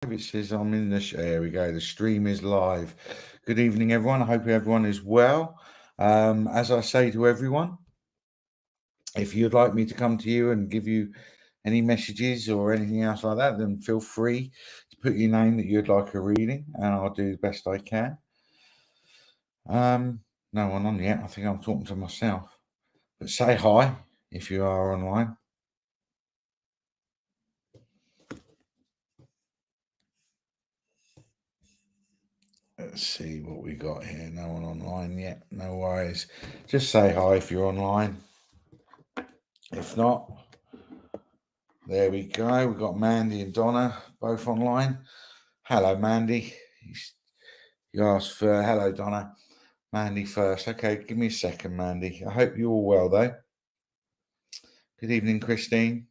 It says I'm in the. There we go. The stream is live. Good evening, everyone. I hope everyone is well. As I say to everyone, if you'd like me to come to you and give you any messages or anything else like that, then feel free to put your name that you'd like a reading, and I'll do the best I can. No one on yet. I think I'm talking to myself. But say hi if you are online. Let's see what we got here. No one online yet. No worries. Just say hi if you're online. If not, there we go. We've got Mandy and Donna both online. Hello, Mandy. You asked for hello, Donna. Mandy first. Okay, give me a second, Mandy. I hope you're all well, though. Good evening, Christine.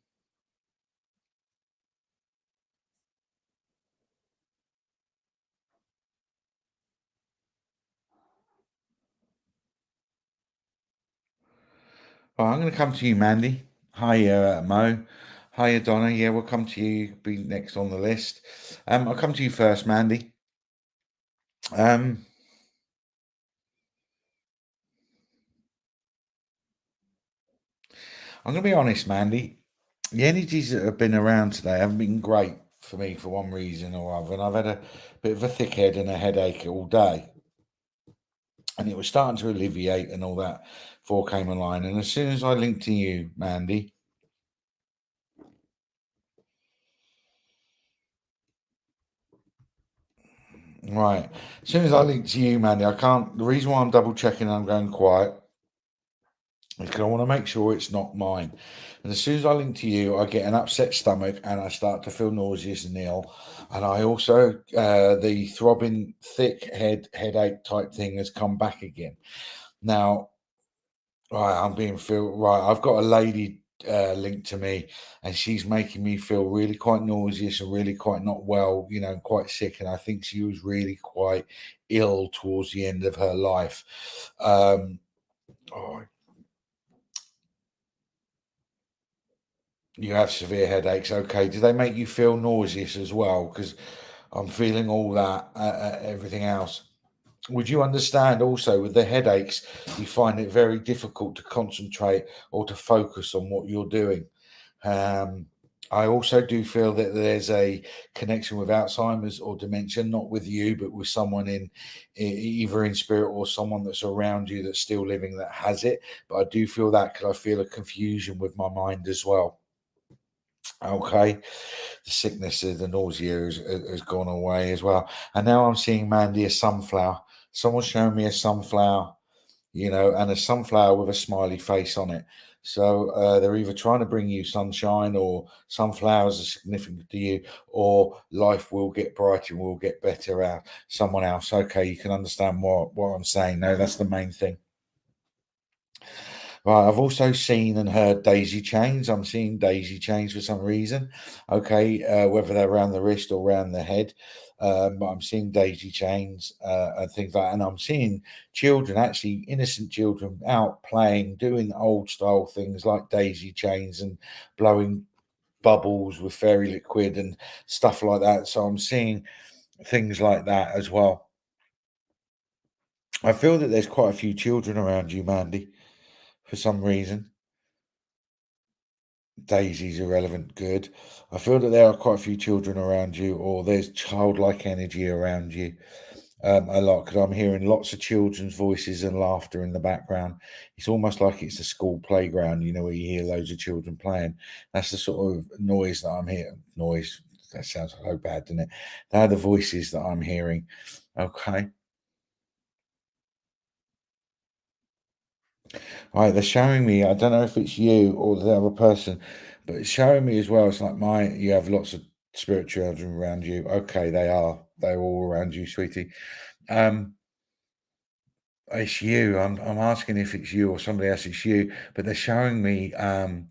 I'm going to come to you, Mandy. Hi, Mo. Hiya, Donna. Yeah, we'll come to you. Be next on the list. I'll come to you first, Mandy. Um, I'm going to be honest, Mandy. The energies that have been around today haven't been great for me for one reason or other, and I've had a bit of a thick head and a headache all day. And it was starting to alleviate and all that before I came online. And as soon as I linked to you, Mandy, right, as soon as I linked to you, Mandy, I can't. The reason why I'm double checking and I'm going quiet is because I want to make sure it's not mine. And as soon as I link to you, I get an upset stomach and I start to feel nauseous and ill. And I also, the throbbing, thick headache type thing has come back again. Now, right, I'm being feel right. I've got a lady linked to me, and she's making me feel really quite nauseous and really quite not well. Quite sick. And I think she was really quite ill towards the end of her life. Oh, you have severe headaches. Okay. Do they make you feel nauseous as well? Because I'm feeling all that, everything else. Would you understand also with the headaches, you find it very difficult to concentrate or to focus on what you're doing? Um, I also do feel that there's a connection with Alzheimer's or dementia, not with you, but with someone either in spirit or someone that's around you that's still living that has it. But I do feel that because I feel a confusion with my mind as well. Okay, the sickness, the nausea has gone away as well. And now I'm seeing Mandy a sunflower. Someone's showing me a sunflower, and a sunflower with a smiley face on it. So they're either trying to bring you sunshine, or sunflowers are significant to you, or life will get brighter and will get better out. Someone else. Okay, you can understand what I'm saying. No, that's the main thing. Right, I've also seen and heard daisy chains. I'm seeing daisy chains for some reason. Okay, whether they're around the wrist or around the head, but I'm seeing daisy chains and things like that. And I'm seeing children, actually innocent children, out playing, doing old style things like daisy chains and blowing bubbles with fairy liquid and stuff like that. So I'm seeing things like that as well. I feel that there's quite a few children around you, Mandy, for some reason. Daisy's irrelevant. Good. I feel that there are quite a few children around you, or there's childlike energy around you a lot, because I'm hearing lots of children's voices and laughter in the background. It's almost like it's a school playground, where you hear loads of children playing. That's the sort of noise that I'm hearing. Noise. That sounds so bad, doesn't it? They're the voices that I'm hearing. Okay. Right, they're showing me. I don't know if it's you or the other person, but it's showing me as well. It's like you have lots of spirit children around you. Okay, they are. They're all around you, sweetie. Um, it's you. I'm asking if it's you or somebody else. It's you, but they're showing me that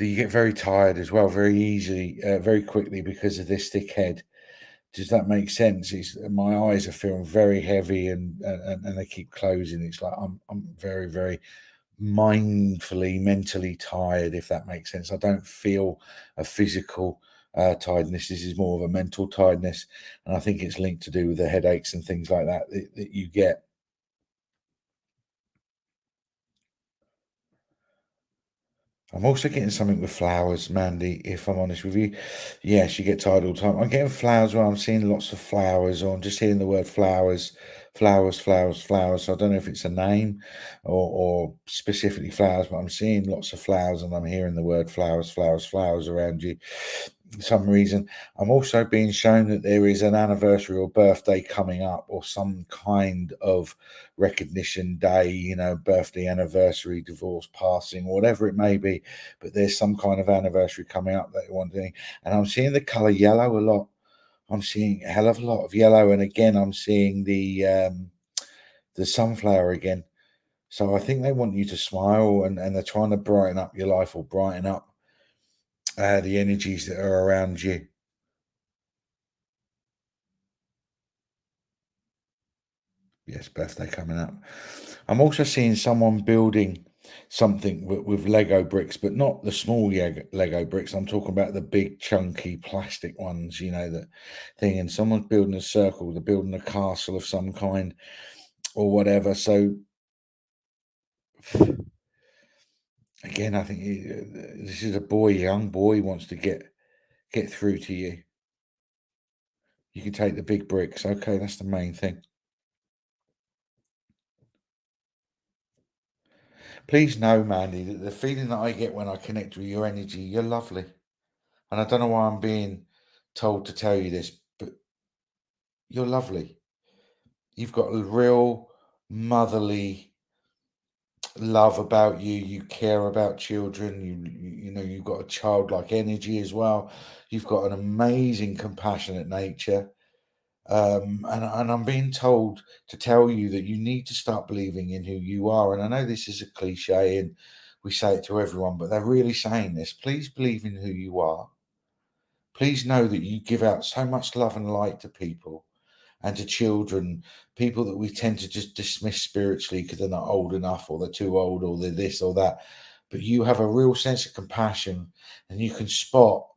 you get very tired as well, very easily, very quickly because of this thick head. Does that make sense? It's my eyes are feeling very heavy and they keep closing. It's like I'm very, very mindfully, mentally tired, if that makes sense. I don't feel a physical. tiredness. This is more of a mental tiredness, and I think it's linked to do with the headaches and things like that that you get. I'm also getting something with flowers, Mandy, if I'm honest with you. Yes, you get tired all the time. I'm getting flowers where I'm seeing lots of flowers, or I'm just hearing the word flowers, flowers, flowers, flowers. So I don't know if it's a name or specifically flowers, but I'm seeing lots of flowers and I'm hearing the word flowers, flowers, flowers around you for some reason. I'm also being shown that there is an anniversary or birthday coming up, or some kind of recognition day, birthday, anniversary, divorce, passing, whatever it may be. But there's some kind of anniversary coming up that you want to, and I'm seeing the color yellow a lot. I'm seeing a hell of a lot of yellow, and again, I'm seeing the sunflower again. So I think they want you to smile, and they're trying to brighten up your life, or brighten up the energies that are around you. Yes, birthday coming up. I'm also seeing someone building something with Lego bricks, but not the small Lego bricks. I'm talking about the big, chunky plastic ones, that thing. And someone's building a circle, they're building a castle of some kind or whatever. So, again, I think this is a boy, young boy, wants to get through to you. You can take the big bricks. Okay, that's the main thing. Please know, Mandy, that the feeling that I get when I connect with your energy, you're lovely. And I don't know why I'm being told to tell you this, but you're lovely. You've got a real motherly love about you. You care about children. You've got a childlike energy as well. You've got an amazing, compassionate nature. And I'm being told to tell you that you need to start believing in who you are. And I know this is a cliche and we say it to everyone, but they're really saying this. Please believe in who you are. Please know that you give out so much love and light to people and to children, people that we tend to just dismiss spiritually because they're not old enough, or they're too old, or they're this or that. But you have a real sense of compassion, and you can spot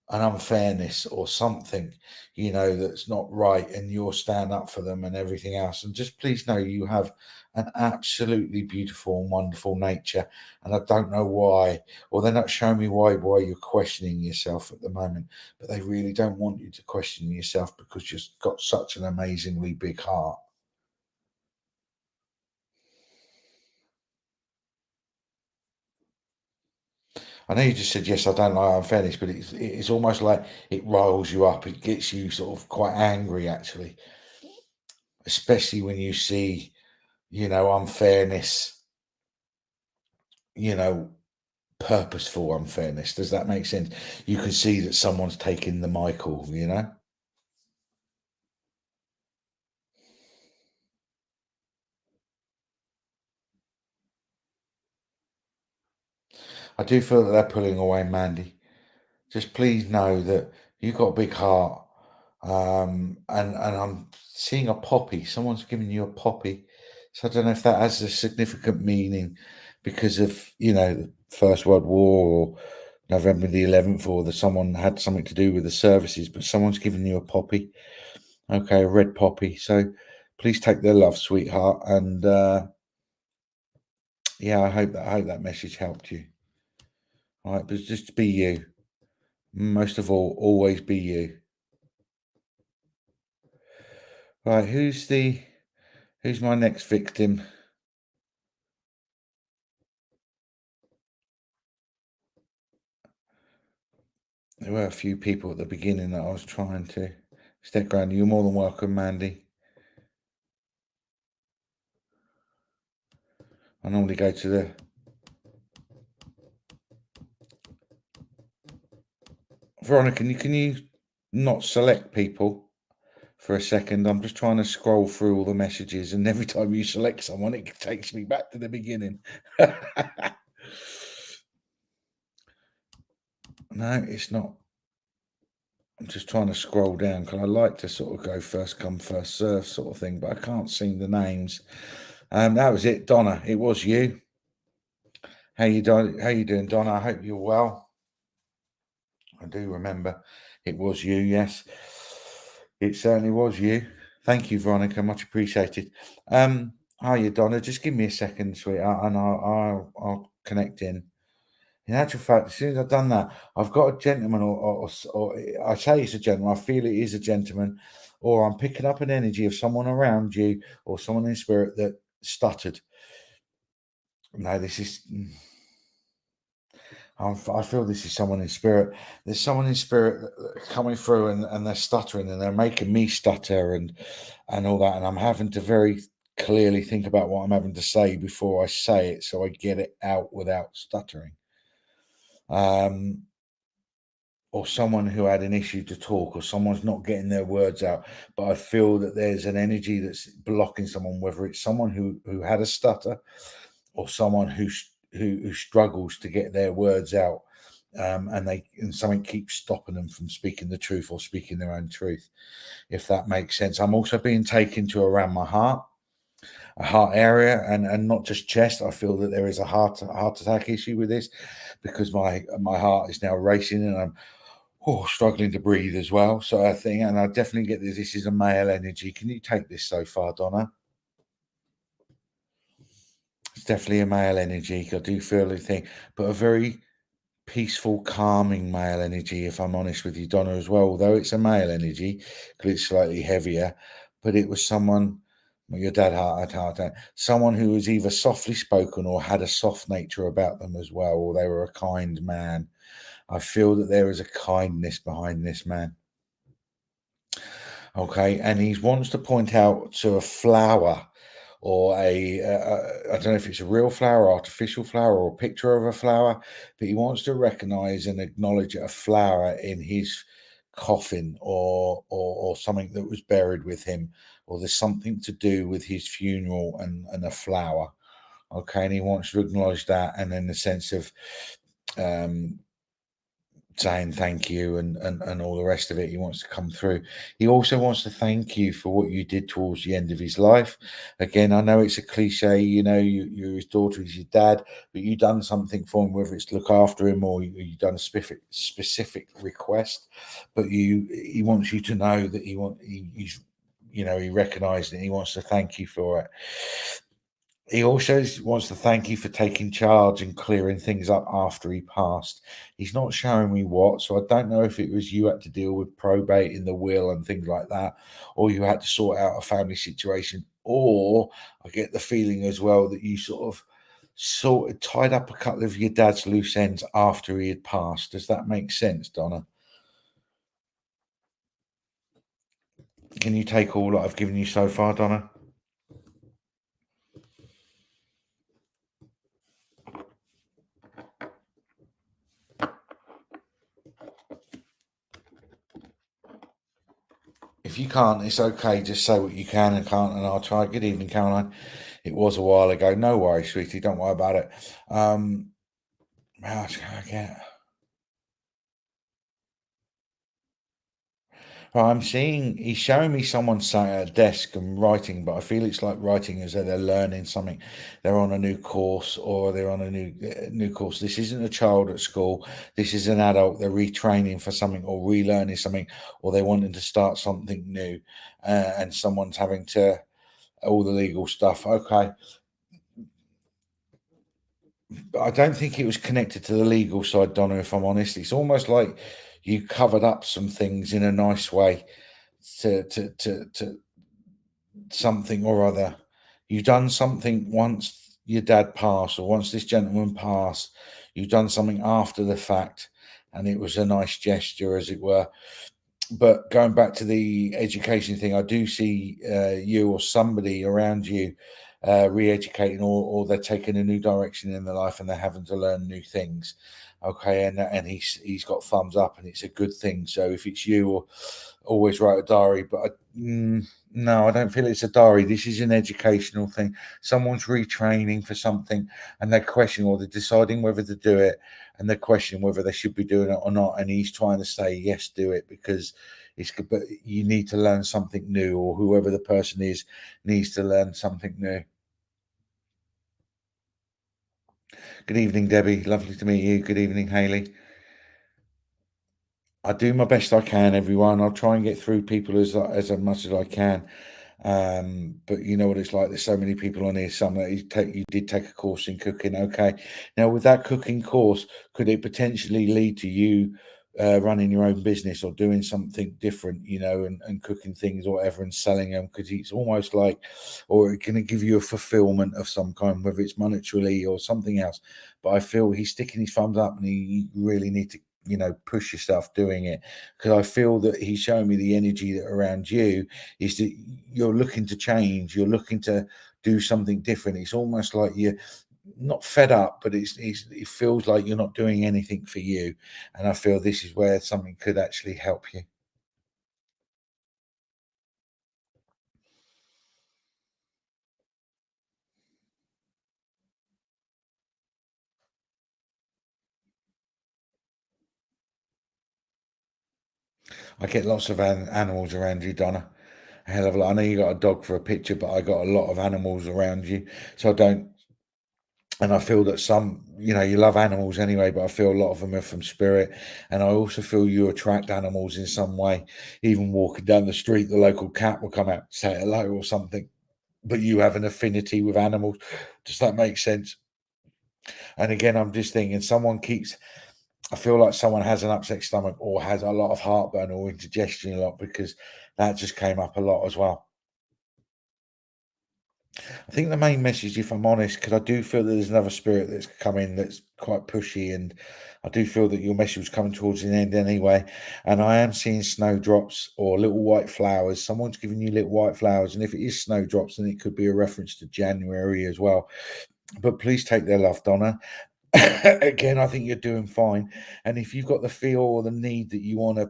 an unfairness or something, that's not right, and you'll stand up for them and everything else. And just please know you have an absolutely beautiful and wonderful nature. And I don't know why, or they're not showing me why you're questioning yourself at the moment, but they really don't want you to question yourself because you've got such an amazingly big heart. I know you just said yes, I don't like unfairness, but it's almost like it riles you up. It gets you sort of quite angry, actually, especially when you see, unfairness, you know, purposeful unfairness. Does that make sense? You can see that someone's taking the Michael. I do feel that they're pulling away, Mandy. Just please know that you've got a big heart. And I'm seeing a poppy. Someone's giving you a poppy. So I don't know if that has a significant meaning because of, the First World War, or November the 11th, or that someone had something to do with the services, but someone's giving you a poppy. Okay, a red poppy. So please take their love, sweetheart. And yeah, I hope that message helped you. All right, but just be you. Most of all, always be you. Right, who's my next victim? There were a few people at the beginning that I was trying to stick around. You're more than welcome, Mandy. I normally go to the Veronica. Can you not select people for a second? I'm just trying to scroll through all the messages, and every time you select someone, it takes me back to the beginning. No, it's not. I'm just trying to scroll down because I like to sort of go first come, first serve sort of thing, but I can't see the names. That was it, Donna. It was you. How you doing? How you doing, Donna? I hope you're well. I do remember. It was you, yes. It certainly was you. Thank you, Veronica. Much appreciated. Hiya, Donna. Just give me a second, sweetheart, and I'll connect in. In actual fact, as soon as I've done that, I've got a gentleman, or I say it's a gentleman, I feel it is a gentleman, or I'm picking up an energy of someone around you or someone in spirit that stuttered. No, this is. I feel this is someone in spirit. There's someone in spirit coming through, and they're stuttering, and they're making me stutter, and all that. And I'm having to very clearly think about what I'm having to say before I say it, so I get it out without stuttering. Um, or someone who had an issue to talk, or someone's not getting their words out. But I feel that there's an energy that's blocking someone, whether it's someone who had a stutter, or someone who struggles to get their words out, and something keeps stopping them from speaking the truth or speaking their own truth, if that makes sense. I'm also being taken to around my heart, a heart area, and not just chest. I feel that there is a heart attack issue with this, because my heart is now racing, and I'm struggling to breathe as well. So I think, and I definitely get this is a male energy. Can you take this so far, Donna? It's definitely a male energy. I do feel the thing, but a very peaceful, calming male energy, if I'm honest with you, Donna, as well. Although it's a male energy, because it's slightly heavier, but it was someone, well, your dad had heart attack, someone who was either softly spoken or had a soft nature about them as well, or they were a kind man. I feel that there is a kindness behind this man. Okay, and he wants to point out to a flower, or I don't know if it's a real flower, artificial flower, or a picture of a flower, but he wants to recognize and acknowledge a flower in his coffin, or something that was buried with him, or there's something to do with his funeral, and a flower. Okay, and he wants to acknowledge that, and in the sense of um saying thank you, and all the rest of it. He wants to come through. He also wants to thank you for what you did towards the end of his life. Again, I know it's a cliche, you're his daughter, he's your dad, but you done something for him, whether it's look after him, or you done a specific request. But he wants you to know that he's, he recognized it, and he wants to thank you for it. He also wants to thank you for taking charge and clearing things up after he passed. He's not showing me what, so I don't know if it was you had to deal with probate in the will and things like that, or you had to sort out a family situation, or I get the feeling as well that you sort of tied up a couple of your dad's loose ends after he had passed. Does that make sense, Donna? Can you take all that I've given you so far, Donna? If you can't, it's okay. Just say what you can and can't, and I'll try. Good evening, Caroline. It was a while ago. No worries, sweetie. Don't worry about it. How else can I get? Well, I'm seeing he's showing me someone sat at a desk and writing, but I feel it's like writing as though they're learning something. They're on a new course, or they're on a new course. This isn't a child at school. This is an adult. They're retraining for something, or relearning something, or they're wanting to start something new, and someone's having to all the legal stuff. Okay, but I don't think it was connected to the legal side, Donna, if I'm honest. It's almost like you covered up some things in a nice way to something or other. You've done something once your dad passed, or once this gentleman passed. You've done something after the fact, and it was a nice gesture, as it were. But going back to the education thing, I do see you or somebody around you re-educating, or they're taking a new direction in their life, and they're having to learn new things. Okay, and he's got thumbs up, and it's a good thing. So if it's you, or always write a diary, but no, I don't feel it's a diary. This is an educational thing. Someone's retraining for something, and they're questioning, or they're deciding whether to do it, and they're questioning whether they should be doing it or not. And he's trying to say, yes, do it, because it's good, but you need to learn something new, or whoever the person is needs to learn something new. Good evening, Debbie. Lovely to meet you. Good evening, Haley. I do my best I can, everyone. I'll try and get through people as much as I can. But you know what it's like. There's so many people on here. Some that you did take a course in cooking. Okay. Now, with that cooking course, could it potentially lead to you running your own business or doing something different, and cooking things or whatever and selling them? Because it's almost like, or it can give you a fulfillment of some kind, whether it's monetarily or something else. But I feel he's sticking his thumbs up, and you really need to, push yourself doing it, because I feel that he's showing me the energy that around you is that you're looking to change, you're looking to do something different. It's almost like you're not fed up, but it feels like you're not doing anything for you. And I feel this is where something could actually help you. I get lots of animals around you, Donna. A hell of a lot. I know you got a dog for a picture, but I got a lot of animals around you. So I don't, and I feel that some, you love animals anyway, but I feel a lot of them are from spirit. And I also feel you attract animals in some way. Even walking down the street, the local cat will come out, say hello or something. But you have an affinity with animals. Does that make sense? And again, I'm just thinking I feel like someone has an upset stomach or has a lot of heartburn or indigestion a lot, because that just came up a lot as well. I think the main message, if I'm honest, because I do feel that there's another spirit that's come in that's quite pushy, and I do feel that your message was coming towards an end anyway. And I am seeing snowdrops or little white flowers. Someone's giving you little white flowers, and if it is snowdrops, then it could be a reference to January as well. But please take their love, Donna. Again, I think you're doing fine. And if you've got the feel or the need that you want to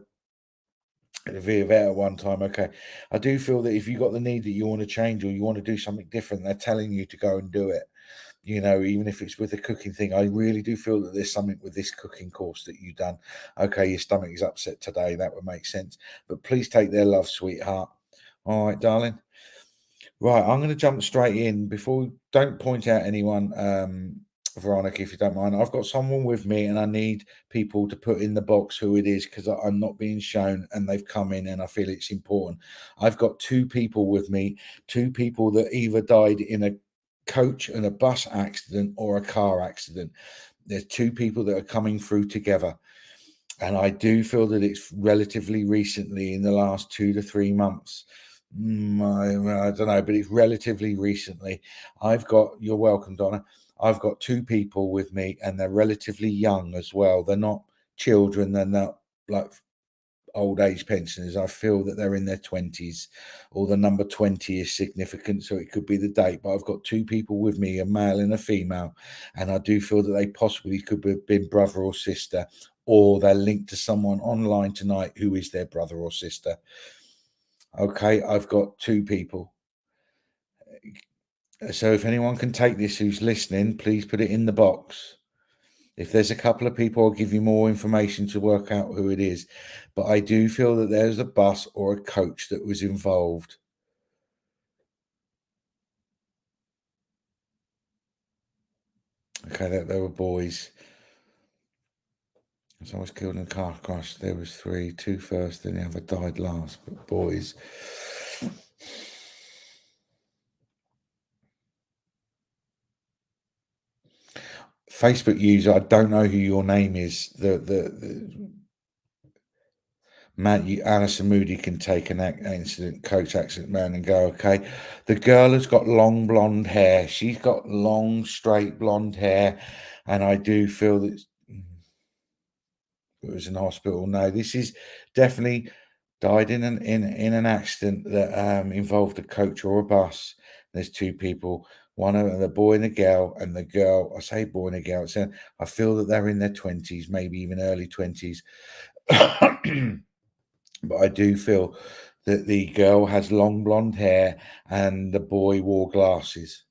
be a vet at one time, okay, I do feel that if you've got the need that you want to change or you want to do something different, they're telling you to go and do it. Even if it's with the cooking thing, I really do feel that there's something with this cooking course that you've done. Okay, your stomach is upset today. That would make sense. But please take their love, sweetheart. All right, darling. Right, I'm going to jump straight in. Don't point out anyone, Veronica, if you don't mind. I've got someone with me, and I need people to put in the box who it is, because I'm not being shown, and they've come in, and I feel it's important. I've got two people with me, two people that either died in a coach and a bus accident or a car accident. There's two people that are coming through together. And I do feel that it's relatively recently, in the last 2 to 3 months. I don't know, but it's relatively recently. You're welcome, Donna. I've got two people with me, and they're relatively young as well. They're not children, they're not like old age pensioners. I feel that they're in their 20s, or the number 20 is significant, so it could be the date. But I've got two people with me, a male and a female, and I do feel that they possibly could have been brother or sister, or they're linked to someone online tonight who is their brother or sister. Okay, I've got two people. So if anyone can take this who's listening, please put it in the box. If there's a couple of people, I'll give you more information to work out who it is. But I do feel that there's a bus or a coach that was involved. Okay, that they were boys. Someone was killed in a car crash. There was three, two first, then the other died last. But boys. Facebook user, I don't know who your name is. The Matt, Alison Moody can take an accident, coach accident man, and go, okay. The girl has got long blonde hair. She's got long, straight blonde hair. And I do feel that it was in hospital. No, this is definitely died in an accident that involved a coach or a bus. There's two people, one of the boy and the girl, and the girl. I say boy and a girl. So I feel that they're in their 20s, maybe even early 20s. But I do feel that the girl has long blonde hair and the boy wore glasses.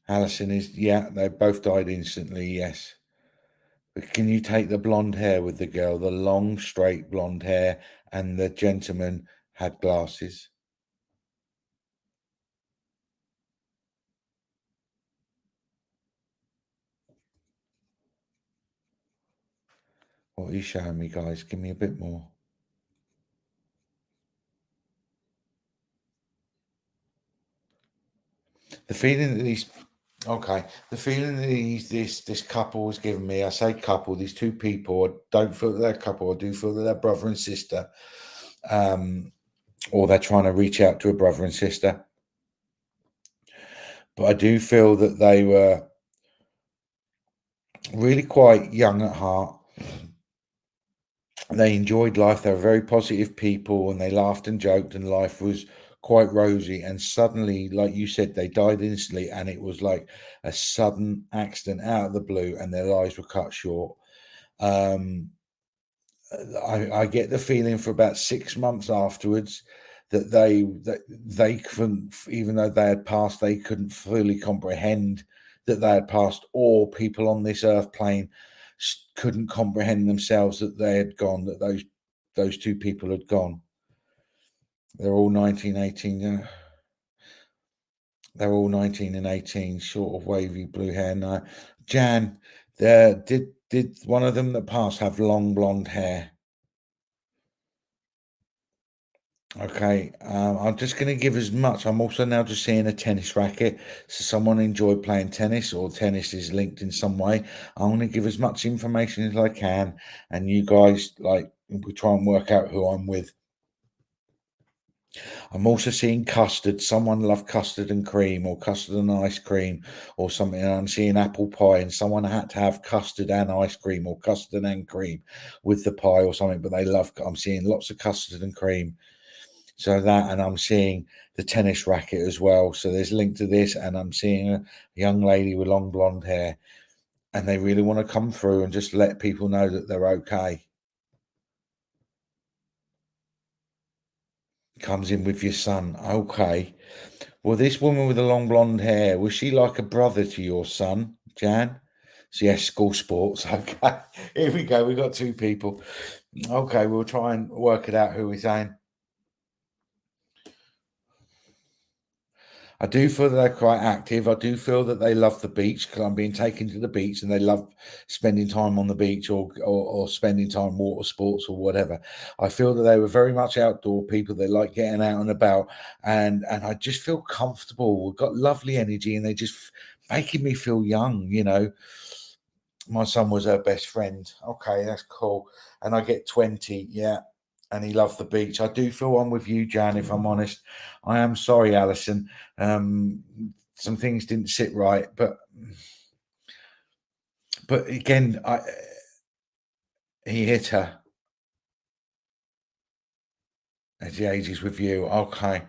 Alison is, yeah, they both died instantly, yes. But can you take the blonde hair with the girl, the long, straight blonde hair, and the gentleman had glasses? What are you showing me, guys? Give me a bit more. The feeling that these, okay, the feeling that this couple has given me. I say couple, these two people. I don't feel that they're a couple. I do feel that they're brother and sister, or they're trying to reach out to a brother and sister. But I do feel that they were really quite young at heart. They enjoyed life. They were very positive people, and they laughed and joked, and life was quite rosy. And suddenly, like you said, they died instantly, and it was like a sudden accident out of the blue, and their lives were cut short. Um, I get the feeling for about 6 months afterwards that they couldn't, even though they had passed, they couldn't fully comprehend that they had passed, or people on this earth plane couldn't comprehend themselves that they had gone, that those two people had gone. They're all 19, 18. They're all 19 and 18, short of wavy blue hair. Now, Jan, did one of them that passed have long blonde hair? Okay, I'm just going to give as much. I'm also now just seeing a tennis racket. So someone enjoyed playing tennis, or tennis is linked in some way. I'm going to give as much information as I can, and you guys, like, we try and work out who I'm with. I'm also seeing custard. Someone loved custard and cream, or custard and ice cream, or something. And I'm seeing apple pie, and someone had to have custard and ice cream, or custard and cream with the pie, or something. But they love. I'm seeing lots of custard and cream. So that, and I'm seeing the tennis racket as well. So there's link to this, and I'm seeing a young lady with long blonde hair, and they really want to come through and just let people know that they're okay. Comes in with your son. Okay. Well, this woman with the long blonde hair, was she like a brother to your son, Jan? So yes, school sports. Okay. Here we go. We've got two people. Okay, we'll try and work it out who we're saying. I do feel that they're quite active. I do feel that they love the beach, because I'm being taken to the beach, and they love spending time on the beach, or spending time water sports or whatever. I feel that they were very much outdoor people. They like getting out and about, and I just feel comfortable. We've got lovely energy, and they just making me feel young. My son was her best friend. Okay, that's cool. And I get 20, yeah. And he loved the beach. I do feel I'm with you, Jan, if I'm honest. I am sorry, Alison. Um, some things didn't sit right, but again, he hit her as he ages with you. Okay.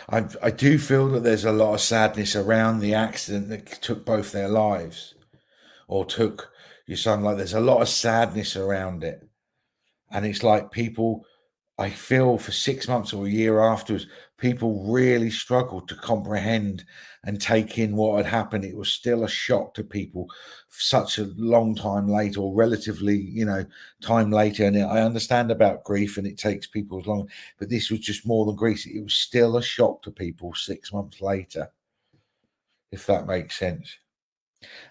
I do feel that there's a lot of sadness around the accident that took both their lives, or took your son. Like, there's a lot of sadness around it. And it's like people, I feel for 6 months or a year afterwards, people really struggled to comprehend and take in what had happened. It was still a shock to people such a long time later, or relatively, time later. And I understand about grief, and it takes people as long, but this was just more than grief. It was still a shock to people 6 months later, if that makes sense.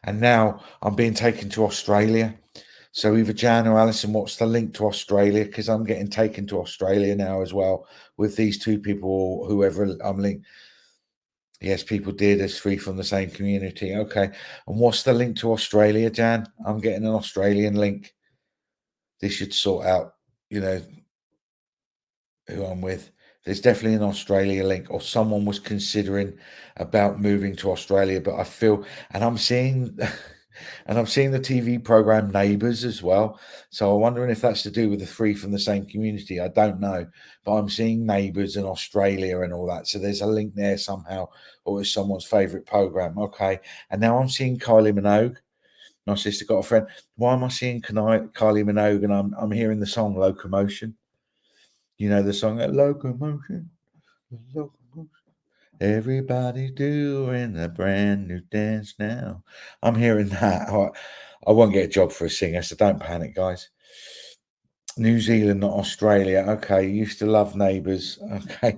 And now I'm being taken to Australia. So either Jan or Alison, what's the link to Australia? Because I'm getting taken to Australia now as well with these two people, or whoever I'm linked. Yes, people did. There's three from the same community. Okay. And what's the link to Australia, Jan? I'm getting an Australian link. This should sort out, you know, who I'm with. There's definitely an Australia link, or someone was considering about moving to Australia. But I feel, and I'm seeing, and I'm seeing the TV program Neighbours as well. So I'm wondering if that's to do with the three from the same community. I don't know, but I'm seeing Neighbours in Australia and all that. So there's a link there somehow, or it's someone's favourite program. Okay, and now I'm seeing Kylie Minogue. My sister got a friend. Why am I seeing Kylie Minogue, and I'm hearing the song Locomotion? You know the song Locomotion, Locomotion. Everybody's doing a brand new dance now. I'm hearing that. I won't get a job for a singer, so don't panic, guys. New Zealand, not Australia. Okay, used to love Neighbours. Okay.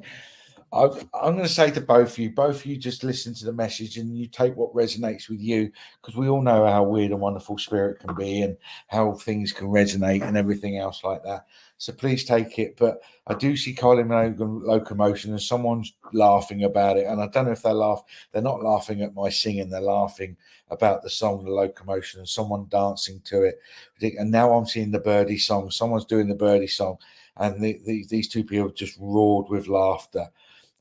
I'm going to say to both of you just listen to the message and you take what resonates with you, because we all know how weird and wonderful spirit can be and how things can resonate and everything else like that. So please take it. But I do see Kylie Minogue locomotion and someone's laughing about it. And I don't know if they're not laughing at my singing, they're laughing about the song, the locomotion, and someone dancing to it. And now I'm seeing the birdie song, someone's doing the birdie song, and these two people just roared with laughter.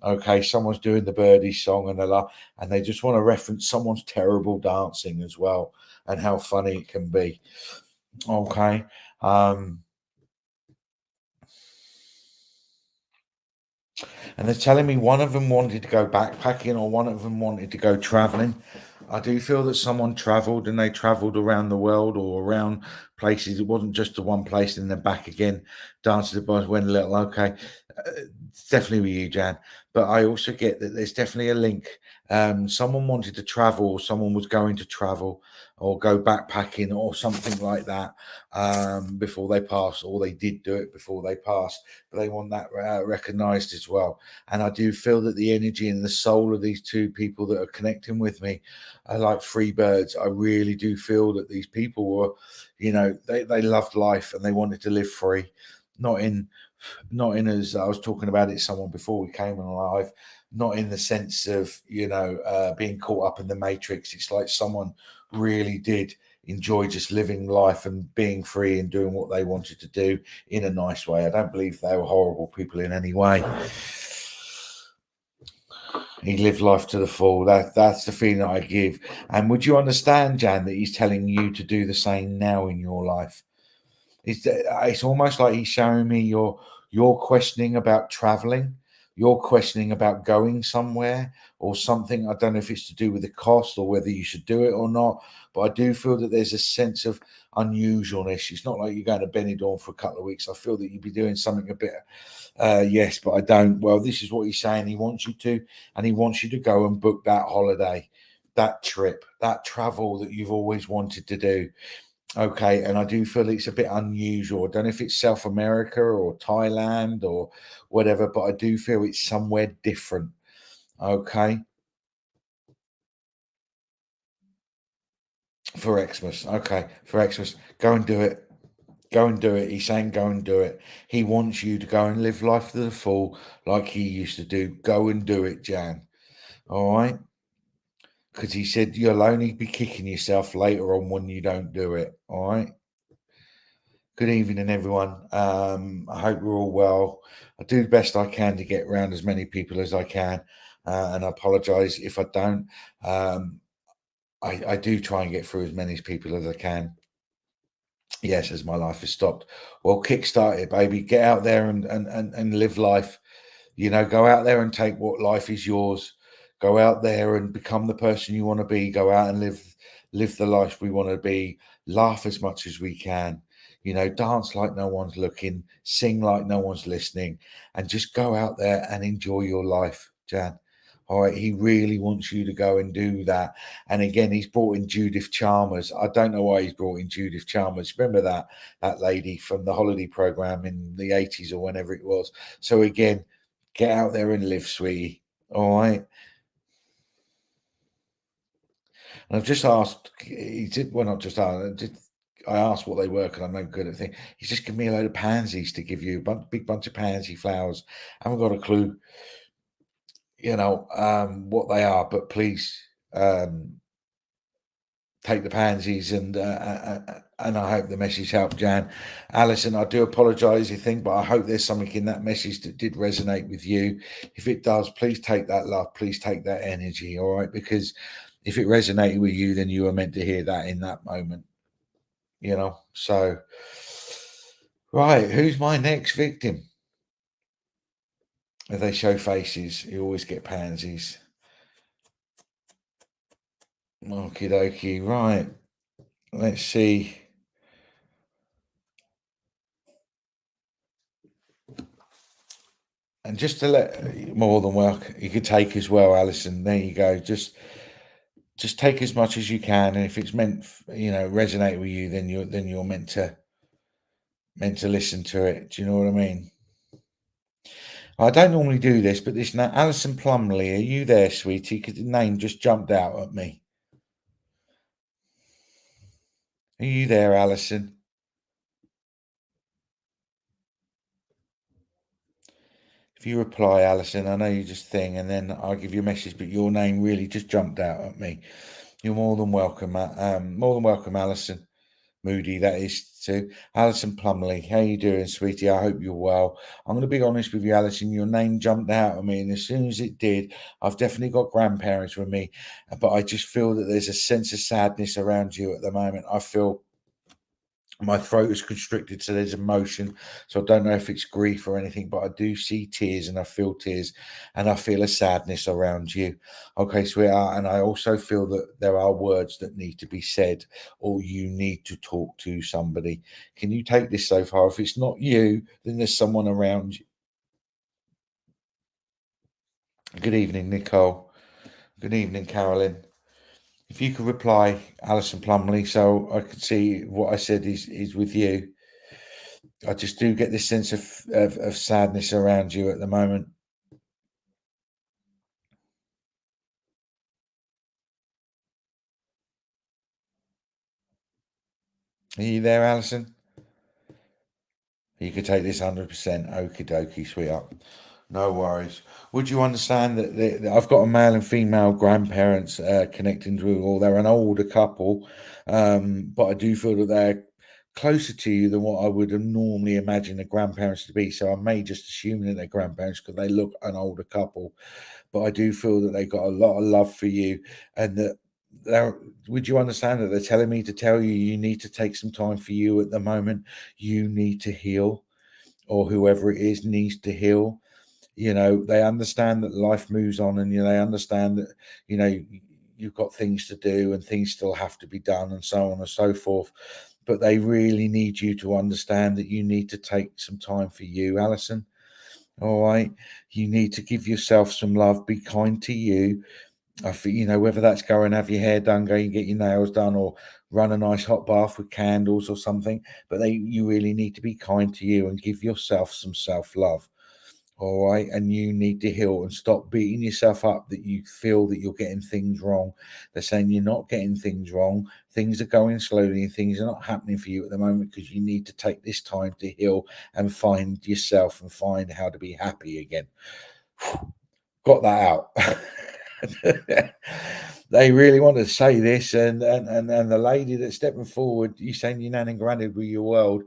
Okay, someone's doing the birdie song and they just want to reference someone's terrible dancing as well and how funny it can be. Okay. And they're telling me one of them wanted to go backpacking or one of them wanted to go traveling. I do feel that someone traveled and they traveled around the world or around places. It wasn't just to one place and then back again. Danced the boys went a little. Okay, it's definitely with you, Jan. But I also get that there's definitely a link. Someone wanted to travel, or someone was going to travel, or go backpacking, or something like that before they passed, or they did do it before they passed. But they want that recognized as well. And I do feel that the energy and the soul of these two people that are connecting with me are like free birds. I really do feel that these people were, they loved life and they wanted to live free, not in as I was talking about it someone before we came on live, not in the sense of being caught up in the matrix. It's like someone really did enjoy just living life and being free and doing what they wanted to do in a nice way. I don't believe they were horrible people in any way. He lived life to the full. That's the feeling that I give. And would you understand, Jan, that he's telling you to do the same now in your life? It's almost like he's showing me you're questioning about traveling, you're questioning about going somewhere or something. I don't know if it's to do with the cost or whether you should do it or not, but I do feel that there's a sense of unusualness. It's not like you're going to Benidorm for a couple of weeks. I feel that you'd be doing something a bit. Yes, but I don't. Well, this is what he's saying. He wants you to, and he wants you to go and book that holiday, that trip, that travel that you've always wanted to do. Okay, and I do feel it's a bit unusual. I don't know if it's South America or Thailand or whatever, but I do feel it's somewhere different. Okay, for Xmas. Okay, for Xmas. Go and do it. Go and do it. He's saying go and do it. He wants you to go and live life to the full like he used to do. Go and do it, Jan. All right? Because he said you'll only be kicking yourself later on when you don't do it. All right? Good evening, everyone. I hope we're all well. I do the best I can to get around as many people as I can, and I apologise if I don't. I do try and get through as many people as I can. Yes, as my life has stopped. Well, kickstart it, baby. Get out there and live life. Go out there and take what life is yours. Go out there and become the person you want to be. Go out and live the life we want to be. Laugh as much as we can. Dance like no one's looking, sing like no one's listening, and just go out there and enjoy your life, Jan. All right, he really wants you to go and do that. And again, he's brought in Judith Chalmers. I don't know why he's brought in Judith Chalmers. Remember that lady from the holiday program in the 80s or whenever it was. So again, get out there and live, sweetie. All right. And I've just asked, he did, well, not just asked, I asked what they were because I'm no good at things. He's just given me a load of pansies to give you, big bunch of pansy flowers. I haven't got a clue, what they are, but please take the pansies and I hope the message helped, Jan. Alison, I do apologise, you think, but I hope there's something in that message that did resonate with you. If it does, please take that love, please take that energy, all right? Because if it resonated with you, then you were meant to hear that in that moment, So, right, who's my next victim? If they show faces, you always get pansies. Okie dokie, right. Let's see. And just to let more than work, you could take as well, Alison. There you go. Just take as much as you can, and if it's meant, resonate with you, then you're meant to listen to it. Do you know what I mean? I don't normally do this, but this now, Alison Plumley, are you there, sweetie? Because the name just jumped out at me. Are you there, Alison? If you reply, Alison, I know you just thing, and then I'll give you a message, but your name really just jumped out at me. You're more than welcome, more than welcome, Alison. Moody, that is to Alison Plumley. How you doing, sweetie? I hope you're well. I'm going to be honest with you, Alison. Your name jumped out at me, and as soon as it did, I've definitely got grandparents with me, but I just feel that there's a sense of sadness around you at the moment. I feel my throat is constricted, so there's emotion. So I don't know if it's grief or anything, but I do see tears and I feel tears and I feel a sadness around you. Okay, sweetheart. And I also feel that there are words that need to be said or you need to talk to somebody. Can you take this so far? If it's not you, then there's someone around you. Good evening, Nicole. Good evening, Carolyn. If you could reply, Alison Plumley, so I could see what I said is with you. I just do get this sense of sadness around you at the moment. Are you there, Alison? You could take this 100%. Okie dokie, sweetheart. No worries. Would you understand that I've got a male and female grandparents connecting to all? They're an older couple, but I do feel that they're closer to you than what I would have normally imagine the grandparents to be. So I may just assume that they're grandparents because they look an older couple. But I do feel that they got a lot of love for you, and that they're. Would you understand that they're telling me to tell you you need to take some time for you at the moment? You need to heal, or whoever it is needs to heal. They understand that life moves on, and they understand that you've got things to do and things still have to be done, and so on and so forth. But they really need you to understand that you need to take some time for you, Alison. All right. You need to give yourself some love. Be kind to you. I feel, whether that's go and have your hair done, go and get your nails done, or run a nice hot bath with candles or something. But you really need to be kind to you and give yourself some self love. All right. And you need to heal and stop beating yourself up that you feel that you're getting things wrong. They're saying you're not getting things wrong. Things are going slowly and things are not happening for you at the moment because you need to take this time to heal and find yourself and find how to be happy again. Got that out. They really want to say this, and the lady that's stepping forward, you saying your nan and granddad were your world.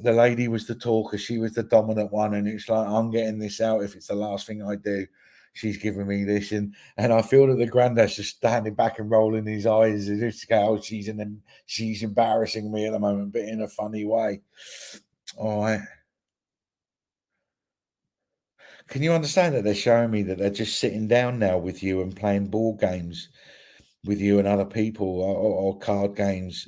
The lady was the talker, she was the dominant one, and it's like I'm getting this out if it's the last thing I do. She's giving me this, and I feel that the granddad's just standing back and rolling his eyes as if to go, oh, she's embarrassing me at the moment, but in a funny way. All right. Can you understand that they're showing me that they're just sitting down now with you and playing board games with you and other people, or card games?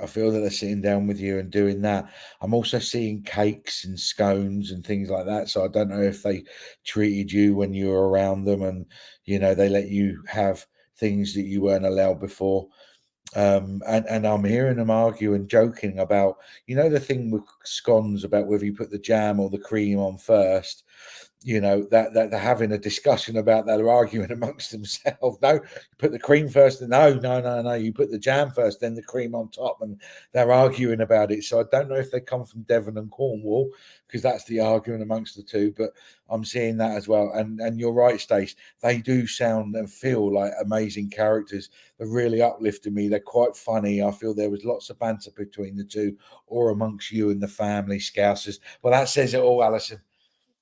I feel that they're sitting down with you and doing that. I'm also seeing cakes and scones and things like that. So I don't know if they treated you when you were around them, and they let you have things that you weren't allowed before. And I'm hearing them argue and joking about, the thing with scones about whether you put the jam or the cream on first. That they're having a discussion about that. They're arguing amongst themselves. No, you put the cream first. No, no, no, no. You put the jam first, then the cream on top, and they're arguing about it. So I don't know if they come from Devon and Cornwall because that's the arguing amongst the two. But I'm seeing that as well. And you're right, Stace. They do sound and feel like amazing characters. They're really uplifting me. They're quite funny. I feel there was lots of banter between the two, or amongst you and the family Scousers. Well, that says it all, Alison.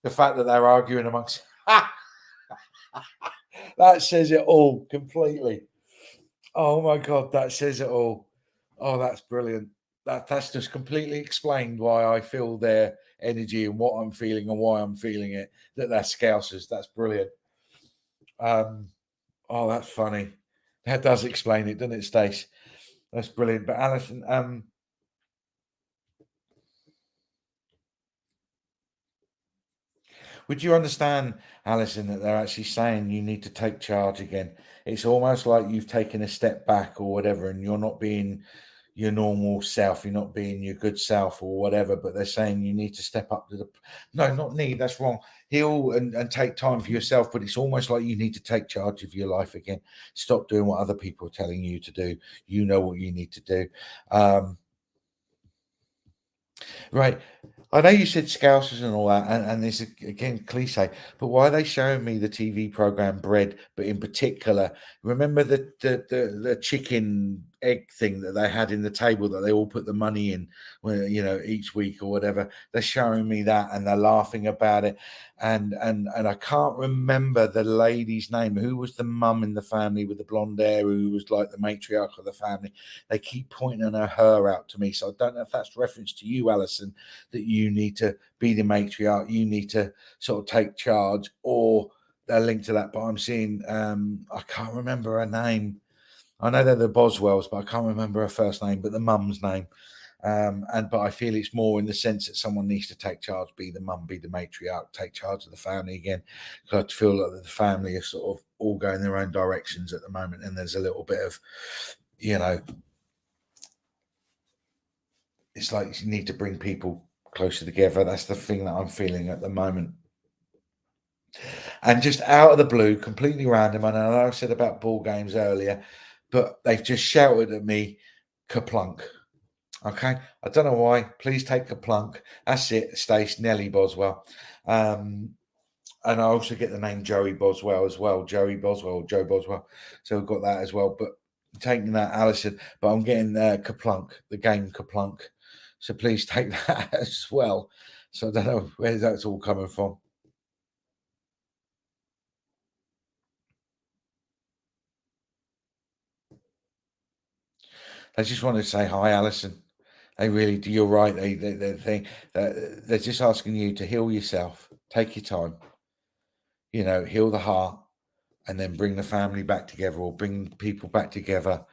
The fact that they're arguing amongst that says it all completely. Oh my god, that says it all. Oh, that's brilliant. That's just completely explained why I feel their energy and what I'm feeling and why I'm feeling it. That they're scousers. That's brilliant. Um, oh, that's funny. That does explain it, doesn't it, Stace? That's brilliant. But Alison, would you understand, Alison, that they're actually saying you need to take charge again? It's almost like you've taken a step back or whatever, and your normal self, you're not being your good self or whatever, but they're saying you need to step up to the, no, not need, that's wrong, heal and take time for yourself. But it's almost like you need to take charge of your life again. Stop doing what other people are telling you to do. You know what you need to do. Right. I know you said Scousers and all that, and it's again cliche, but why are they showing me the TV program Bread? But in particular, remember the chicken egg thing that they had in the table that they all put the money in, you know, each week or whatever. They're showing me that, and they're laughing about it, and I can't remember the lady's name. Who was the mum in the family with the blonde hair, who was like the matriarch of the family? They keep pointing her out to me, so I don't know if that's reference to you, Alison, that you need to be the matriarch, you need to sort of take charge, or they're linked to that. But I'm seeing, I can't remember her name. I know they're the Boswells, but I can't remember her first name, but the mum's name. But I feel it's more in the sense that someone needs to take charge, be the mum, be the matriarch, take charge of the family again. Because I feel like the family are sort of all going their own directions at the moment, and there's a little bit of, you know, it's like you need to bring people closer together. That's the thing that I'm feeling at the moment. And just out of the blue, completely random. And I know I said about ball games earlier, but they've just shouted at me, Kaplunk. Okay. I don't know why. Please take Kaplunk. That's it, Stace, Nellie Boswell. And I also get the name Joey Boswell as well. Joey Boswell, Joe Boswell. So we've got that as well. But taking that, Alison, but I'm getting Kaplunk, the game Kaplunk. So please take that as well. So I don't know where that's all coming from. I just wanted to say hi, Alison. They really do. You're right. They're just asking you to heal yourself. Take your time. You know, heal the heart, and then bring the family back together, or bring people back together.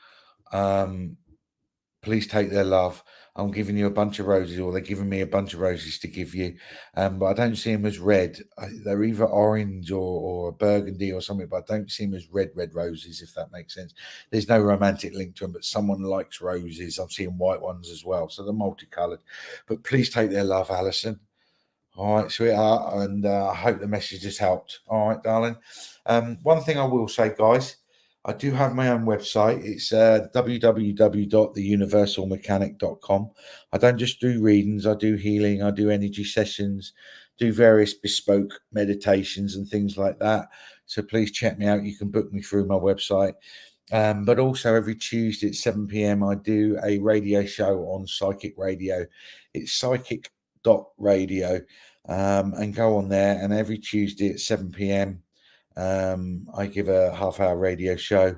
Please take their love. I'm giving you a bunch of roses, or they're giving me a bunch of roses to give you. But I don't see them as red. They're either orange or burgundy or something, but I don't see them as red roses, if that makes sense. There's no romantic link to them, but someone likes roses. I'm seeing white ones as well. So they're multicolored. But please take their love, Alison. All right, sweetheart, and I hope the message has helped. All right, darling. One thing I will say, guys, I do have my own website. It's www.theuniversalmechanic.com. I don't just do readings, I do healing, I do energy sessions, do various bespoke meditations and things like that. So please check me out. You can book me through my website. But also every Tuesday at 7 p.m. I do a radio show on Psychic Radio. It's psychic.radio. And go on there. And every Tuesday at 7 p.m. I give a half-hour radio show.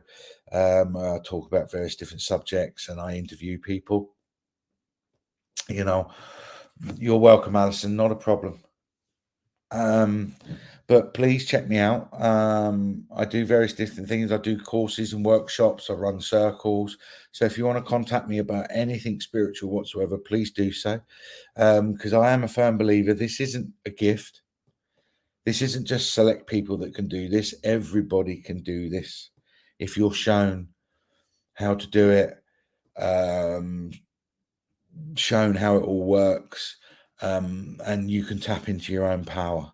I talk about various different subjects, and I interview people. You know, you're welcome, Alison. Not a problem. But please check me out. I do various different things. I do courses and workshops. I run circles. So if you want to contact me about anything spiritual whatsoever, please do so. Because I am a firm believer this isn't a gift. This isn't just select people that can do this. Everybody can do this if you're shown how to do it, shown how it all works, and you can tap into your own power.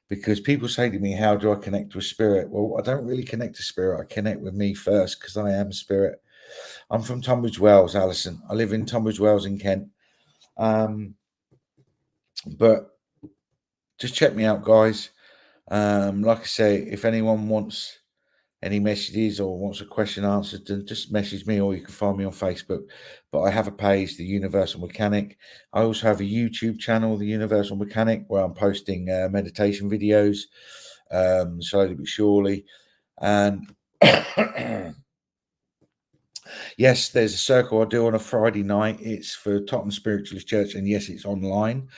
Because people say to me, how do I connect with spirit? Well, I don't really connect to spirit. I connect with me first because I am spirit. I'm from Tunbridge Wells, Alison. I live in Tunbridge Wells in Kent. But just check me out, guys. Like I say, if anyone wants any messages or wants a question answered, then just message me, or you can find me on Facebook. But I have a page, The Universal Mechanic. I also have a YouTube channel, The Universal Mechanic, where I'm posting meditation videos slowly but surely. And yes, there's a circle I do on a Friday night. It's for Tottenham Spiritualist Church, and yes, it's online.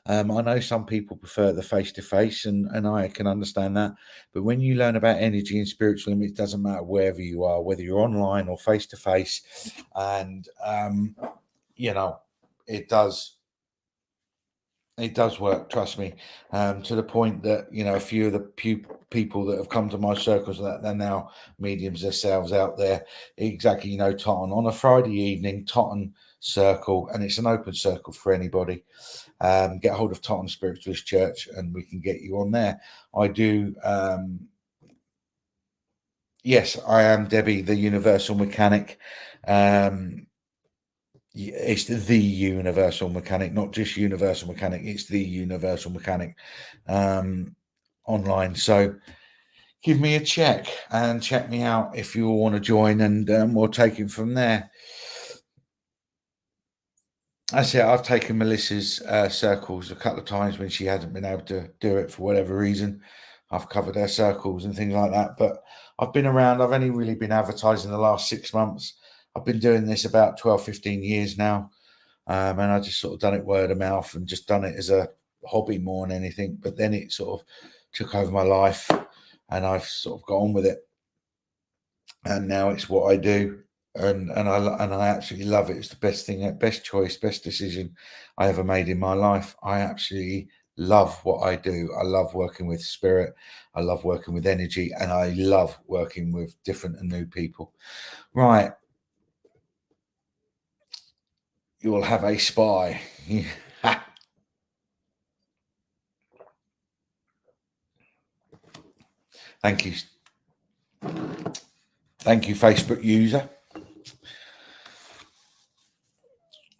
I know some people prefer the face-to-face, and I can understand that. But when you learn about energy and spiritualism, it doesn't matter wherever you are, whether you're online or face-to-face. And, you know, it does It does work, trust me, to the point that, you know, a few of the people that have come to my circles that they're now mediums themselves out there. Exactly, you know, Totten on a Friday evening, Totten circle, and it's an open circle for anybody. Get hold of Totten Spiritualist Church, and we can get you on there. I do. Yes, I am Debbie, the Universal Mechanic. It's the Universal Mechanic, not just Universal Mechanic. It's the Universal Mechanic online. So give me a check and check me out if you all want to join, and we'll take it from there. That's it. I've taken Melissa's circles a couple of times when she hasn't been able to do it for whatever reason. I've covered her circles and things like that. But I've been around. I've only really been advertising the last 6 months. I've been doing this about 12, 15 years now. And I just sort of done it word of mouth and just done it as a hobby more than anything. But then it sort of took over my life, and I've sort of got on with it. And now it's what I do, and I absolutely love it. It's the best thing, best choice, best decision I ever made in my life. I absolutely love what I do. I love working with spirit. I love working with energy, and I love working with different and new people. Right. You will have a spy. Thank you. Thank you, Facebook user.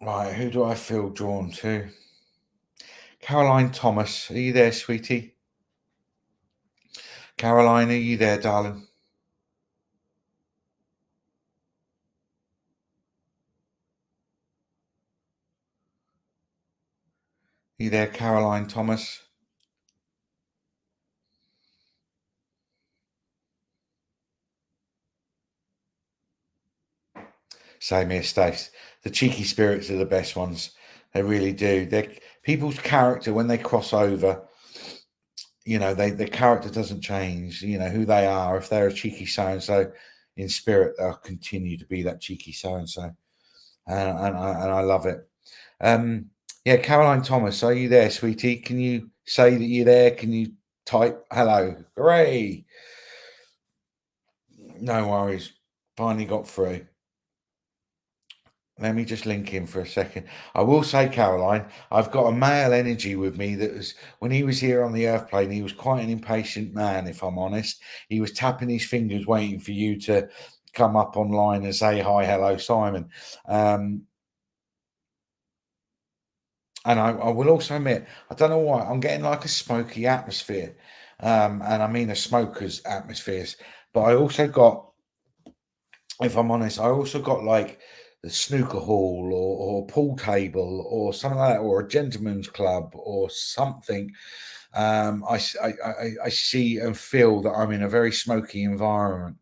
Right, who do I feel drawn to? Caroline Thomas, are you there, sweetie? Caroline, are you there, darling? Are you there, Caroline Thomas? Same here, Stace. The cheeky spirits are the best ones. They really do. They're people's character when they cross over. You know, their character doesn't change. You know who they are. If they're a cheeky so and so in spirit, they'll continue to be that cheeky so and so, and I love it. Yeah, Caroline Thomas, are you there, sweetie? Can you say that you're there? Can you type hello? Hooray! No worries. Finally got through. Let me just link in for a second. I will say, Caroline, I've got a male energy with me that was when he was here on the earth plane, he was quite an impatient man, if I'm honest. He was tapping his fingers, waiting for you to come up online and say hi, hello, Simon. And I will also admit, I don't know why, I'm getting like a smoky atmosphere. And I mean a smoker's atmospheres. But I also got, if I'm honest, I also got like the snooker hall or pool table or something like that, or a gentleman's club or something. I see and feel that I'm in a very smoky environment.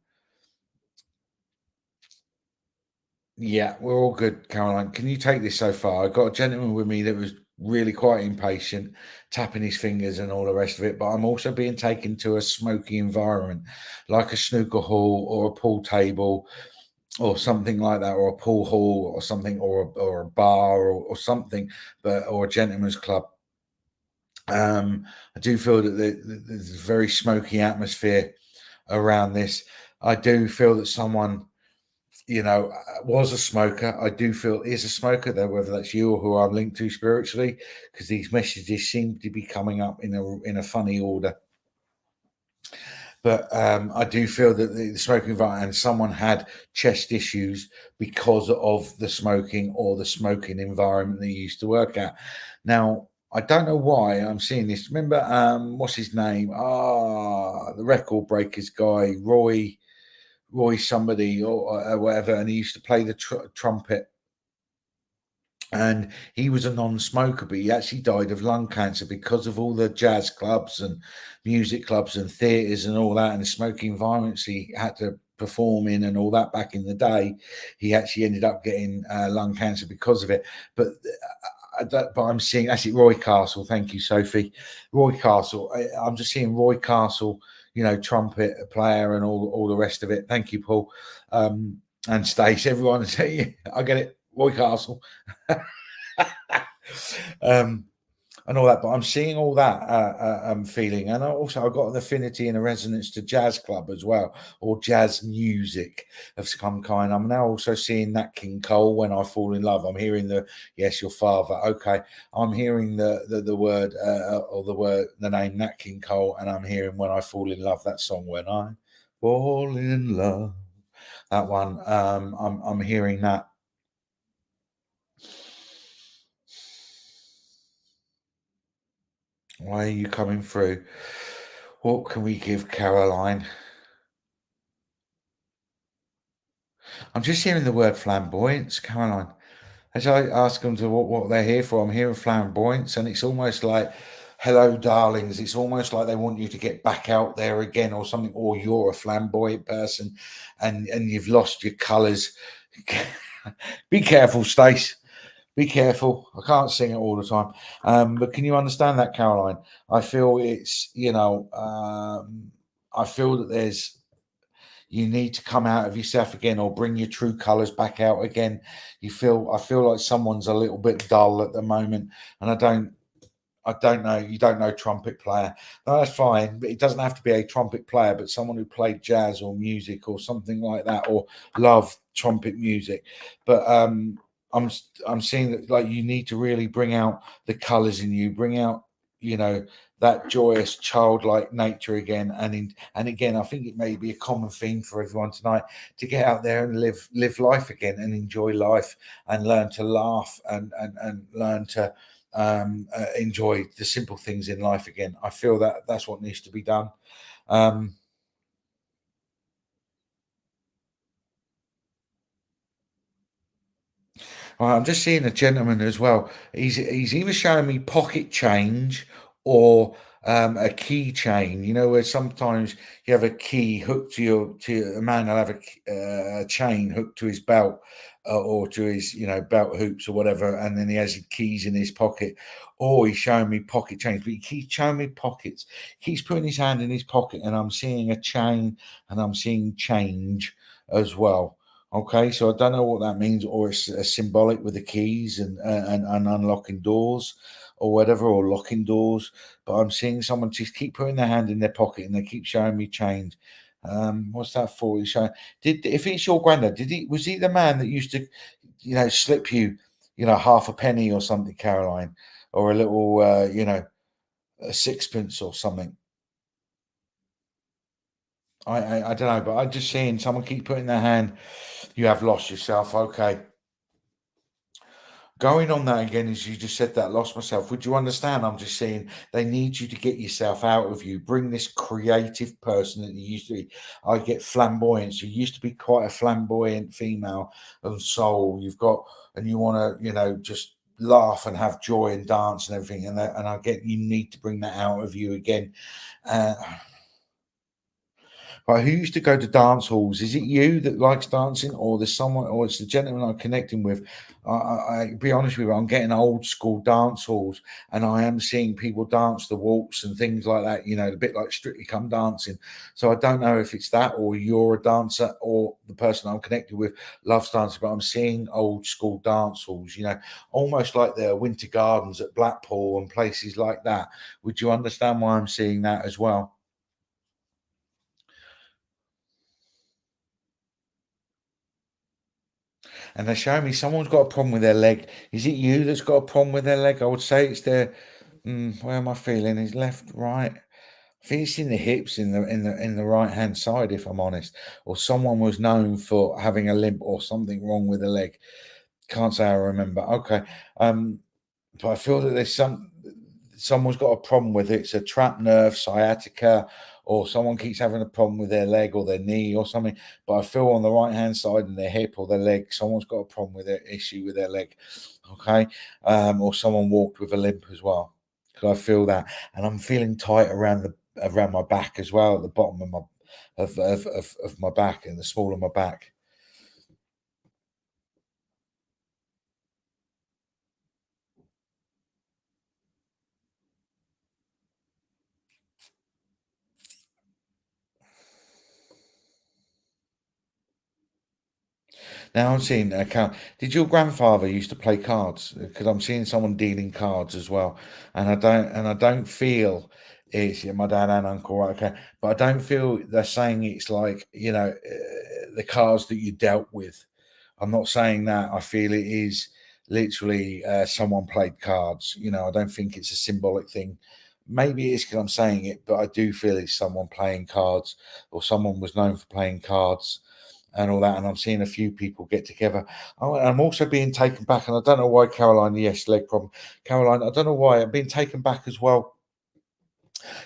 Yeah, we're all good, Caroline. Can you take this so far? I got a gentleman with me that was really quite impatient, tapping his fingers and all the rest of it. But I'm also being taken to a smoky environment, like a snooker hall or a pool table or something like that, or a pool hall or something, or a bar or something, but or a gentleman's club. I do feel that there's a very smoky atmosphere around this. I do feel that someone, you know, was a smoker. I do feel is a smoker, though, whether that's you or who I'm linked to spiritually, because these messages seem to be coming up in a funny order. But I do feel that the smoking environment and someone had chest issues because of the smoking or the smoking environment they used to work at. Now, I don't know why I'm seeing this. Remember, what's his name? The record breakers guy, Roy somebody or whatever, and he used to play the trumpet. And he was a non-smoker, but he actually died of lung cancer because of all the jazz clubs and music clubs and theatres and all that, and the smoking environments he had to perform in and all that back in the day. He actually ended up getting lung cancer because of it. But but I'm seeing actually Roy Castle. Thank you, Sophie. Roy Castle. I'm just seeing Roy Castle, you know, trumpet player and all the rest of it. Thank you, Paul. And Stace, everyone. I get it. Roy Castle. and all that. But I'm seeing all that feeling, and I got an affinity and a resonance to jazz club as well, or jazz music of some kind. I'm now also seeing Nat King Cole when I fall in love. I'm hearing the yes, your father. Okay, I'm hearing the word or the name Nat King Cole, and I'm hearing when I fall in love. That song when I fall in love. That one. I'm hearing that. Why are you coming through? What can we give Caroline? I'm just hearing the word flamboyance, Caroline. As I ask them to what they're here for, I'm hearing flamboyance, and it's almost like, hello, darlings. It's almost like they want you to get back out there again or something, or you're a flamboyant person and you've lost your colours. Be careful, Stace. Be careful. I can't sing it all the time. But can you understand that, Caroline? I feel it's, I feel that you need to come out of yourself again or bring your true colors back out again. I feel like someone's a little bit dull at the moment, and I don't know. You don't know trumpet player. No, that's fine. But it doesn't have to be a trumpet player, but someone who played jazz or music or something like that, or love trumpet music. But I'm seeing that like you need to really bring out the colours in you, bring out you know that joyous childlike nature again. And again, I think it may be a common theme for everyone tonight to get out there and live life again and enjoy life and learn to laugh and learn to enjoy the simple things in life again. I feel that that's what needs to be done. Um, I'm just seeing a gentleman as well. He's either showing me pocket change or a key chain. You know, where sometimes you have a key hooked a man will have a chain hooked to his belt or to his belt hoops or whatever, and then he has his keys in his pocket. Or he's showing me pocket change, but he keeps showing me pockets. He keeps putting his hand in his pocket, and I'm seeing a chain and I'm seeing change as well. Okay, so I don't know what that means, or it's a symbolic with the keys and unlocking doors, or whatever, or locking doors. But I'm seeing someone just keep putting their hand in their pocket, and they keep showing me change. What's that for? He's showing. Did if it's your granddad? Did he was he the man that used to, slip you, half a penny or something, Caroline, or a little, a sixpence or something? I don't know, but I'm just seeing someone keep putting their hand. You have lost yourself. Okay. Going on that again, as you just said that, lost myself. Would you understand? I'm just saying they need you to get yourself out of you. Bring this creative person that you used to be. I get flamboyance. You used to be quite a flamboyant female and soul. You've got, and you want to, just laugh and have joy and dance and everything. And I get you need to bring that out of you again. Uh, Right, who used to go to dance halls? Is it you that likes dancing, or there's someone, or it's the gentleman I'm connecting with? I be honest with you, I'm getting old school dance halls, and I am seeing people dance the waltz and things like that. A bit like Strictly Come Dancing. So I don't know if it's that, or you're a dancer, or the person I'm connected with loves dancing. But I'm seeing old school dance halls. Almost like the Winter Gardens at Blackpool and places like that. Would you understand why I'm seeing that as well? And they're showing me someone's got a problem with their leg. Is it you that's got a problem with their leg? I would say it's their. Where am I feeling? Is left, right? I think it's in the hips, in the right hand side. If I'm honest, or someone was known for having a limp or something wrong with the leg. Can't say I remember. Okay, but I feel that someone's got a problem with it. It's a trapped nerve, sciatica, or someone keeps having a problem with their leg or their knee or something. But I feel on the right hand side and their hip or their leg, someone's got a problem with their issue with their leg. Okay, or someone walked with a limp as well. Because I feel that, and I'm feeling tight around my back as well, at the bottom of my of my back and the small of my back. Now I'm seeing account. Did your grandfather used to play cards? Because I'm seeing someone dealing cards as well, and I don't feel it's, yeah, my dad and uncle, right? Okay, but I don't feel they're saying it's like, the cards that you dealt with. I'm not saying that. I feel it is literally someone played cards. I don't think it's a symbolic thing. Maybe it's because I'm saying it, but I do feel it's someone playing cards, or someone was known for playing cards and all that. And I'm seeing a few people get together. I'm also being taken back, and I don't know why, Caroline. Yes, leg problem, Caroline. I don't know why I'm being taken back as well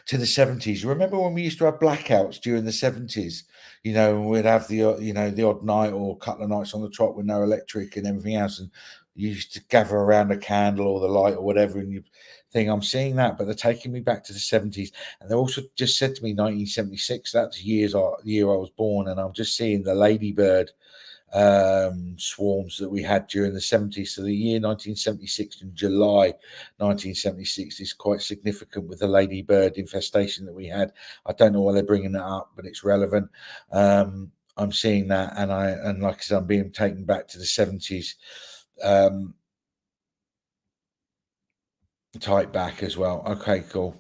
to the 70s. Remember when we used to have blackouts during the 70s? And we'd have the odd night or a couple of nights on the trot with no electric and everything else, and you used to gather around a candle or the light or whatever, and you think, I'm seeing that, but they're taking me back to the 70s. And they also just said to me 1976. That's the year I was born, and I'm just seeing the ladybird swarms that we had during the 70s. So the year 1976, in July 1976, is quite significant with the ladybird infestation that we had. I don't know why they're bringing that up, but it's relevant. I'm seeing that, and like I said, I'm being taken back to the 70s, type back as well. Okay, cool.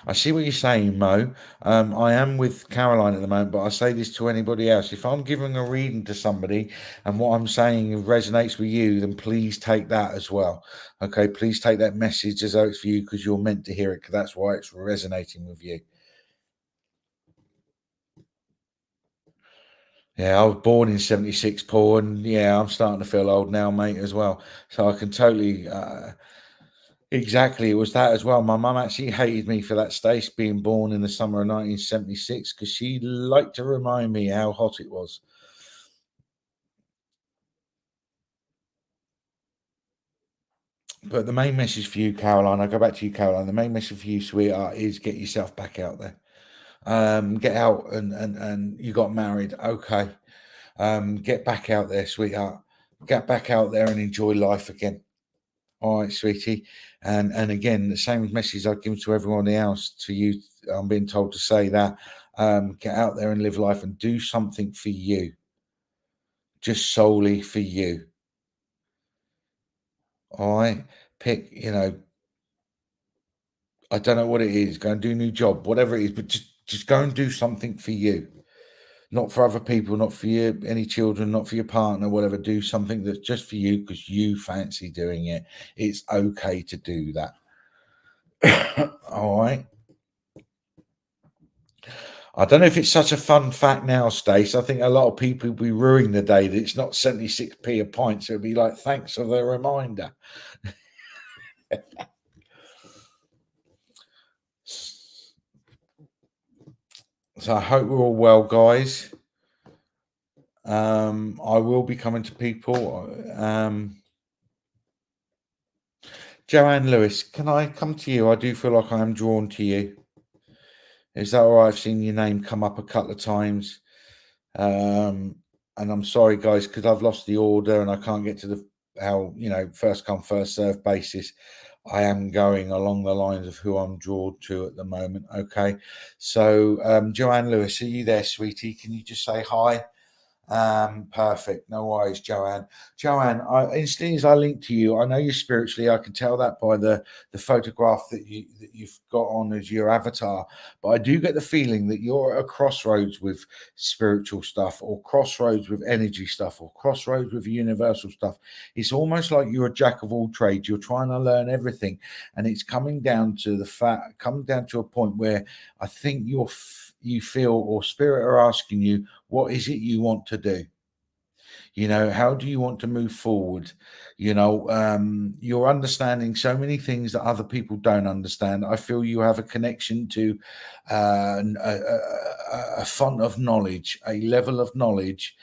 I see what you're saying, Mo. I am with Caroline at the moment, but I say this to anybody else. If I'm giving a reading to somebody and what I'm saying resonates with you, then please take that as well. Okay, please take that message as though it's for you, because you're meant to hear it, because that's why it's resonating with you. Yeah, I was born in 76, Paul, and yeah, I'm starting to feel old now, mate, as well. So I can totally. Exactly, it was that as well. My mum actually hated me for that, Stace, being born in the summer of 1976, because she liked to remind me how hot it was. But the main message for you, Caroline, I'll go back to you, Caroline. The main message for you, sweetheart, is get yourself back out there. Get out, and you got married. Okay. Get back out there, sweetheart. Get back out there and enjoy life again. All right, sweetie. And again, the same message I've given to everyone else, to you, I'm being told to say that. Get out there and live life and do something for you, just solely for you. All right. Pick, I don't know what it is. Go and do a new job, whatever it is, but just go and do something for you. Not for other people, not for you, any children, not for your partner, whatever. Do something that's just for you because you fancy doing it. It's okay to do that. All right. I don't know if it's such a fun fact now, Stace. I think a lot of people will be ruining the day that it's not 76p a pint. So it'll be like, thanks for the reminder. So I hope we're all well, guys. I will be coming to people. Joanne Lewis, can I come to you? I do feel like I am drawn to you. Is that all right? I've seen your name come up a couple of times. And I'm sorry, guys, because I've lost the order and I can't get to the first come, first serve basis. I am going along the lines of who I'm drawn to at the moment. Okay. So, Joanne Lewis, are you there, sweetie? Can you just say hi? Perfect. No worries, Joanne. Joanne, instantly as I link to you, I know you spiritually. I can tell that by the photograph that you've got on as your avatar. But I do get the feeling that you're at a crossroads with spiritual stuff, or crossroads with energy stuff, or crossroads with universal stuff. It's almost like you're a jack of all trades. You're trying to learn everything, and it's coming down to a point where I think you feel, or spirit are asking you, what is it you want to do? How do you want to move forward? You're understanding so many things that other people don't understand. I feel you have a connection to a font of knowledge, a level of knowledge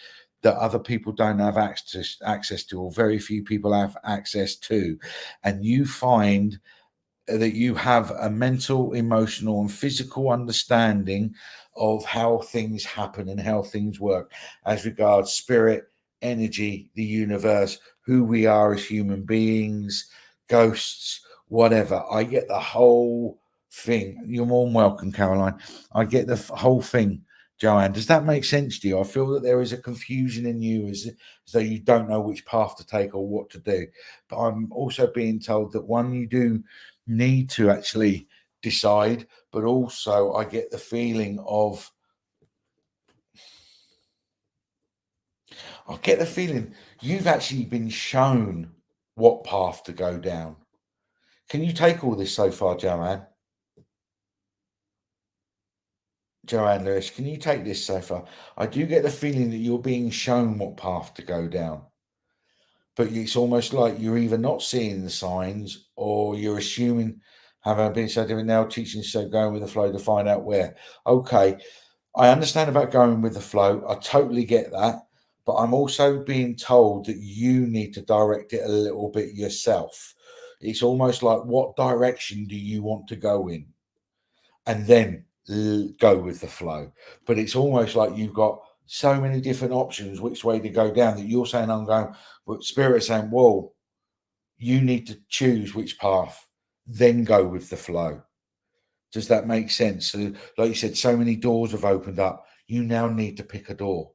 that other people don't have access to, or very few people have access to. And you find that you have a mental, emotional, and physical understanding of how things happen and how things work as regards spirit, energy, the universe, who we are as human beings, ghosts, whatever. I get the whole thing. You're more than welcome, Caroline. I get the whole thing, Joanne. Does that make sense to you? I feel that there is a confusion in you as though you don't know which path to take or what to do. But I'm also being told that one, you do need to actually decide, but also I get the feeling of, I get the feeling you've actually been shown what path to go down. Can you take all this so far, Joanne? Joanne Lewis, can you take this so far? I do get the feeling that you're being shown what path to go down, but it's almost like you're either not seeing the signs or you're assuming, having been so different now, teaching so going with the flow to find out where. Okay, I understand about going with the flow. I totally get that. But I'm also being told that you need to direct it a little bit yourself. It's almost like, what direction do you want to go in? And then go with the flow. But it's almost like you've got so many different options which way to go down that you're saying, I'm going, but Spirit's saying, well, you need to choose which path, then go with the flow. Does that make sense? So, like you said, so many doors have opened up. You now need to pick a door.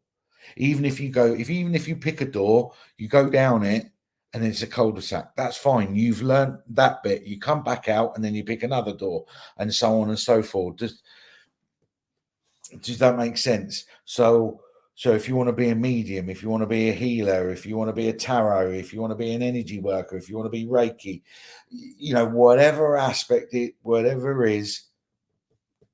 Even if you go, if even if you pick a door, you go down it and it's a cul-de-sac. That's fine. You've learned that bit. You come back out and then you pick another door, and so on and so forth. Does that make sense? So if you want to be a medium, if you want to be a healer, if you want to be a tarot, if you want to be an energy worker, if you want to be Reiki, whatever aspect whatever is,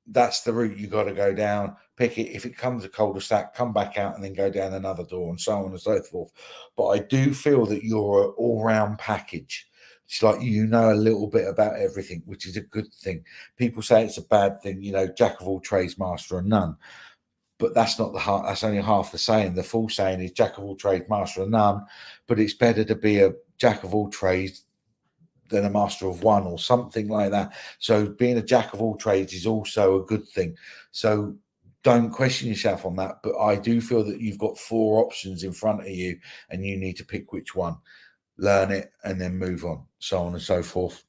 that's the route you got to go down. Pick it. If it comes a cul-de-sac, come back out and then go down another door, and so on and so forth. But I do feel that you're an all-round package. It's like you know a little bit about everything, which is a good thing. People say it's a bad thing, jack of all trades, master of none. But that's not the heart. That's only half the saying. The full saying is jack of all trades, master of none. But it's better to be a jack of all trades than a master of one, or something like that. So being a jack of all trades is also a good thing. So don't question yourself on that. But I do feel that you've got 4 options in front of you and you need to pick which one, learn it, and then move on, so on and so forth.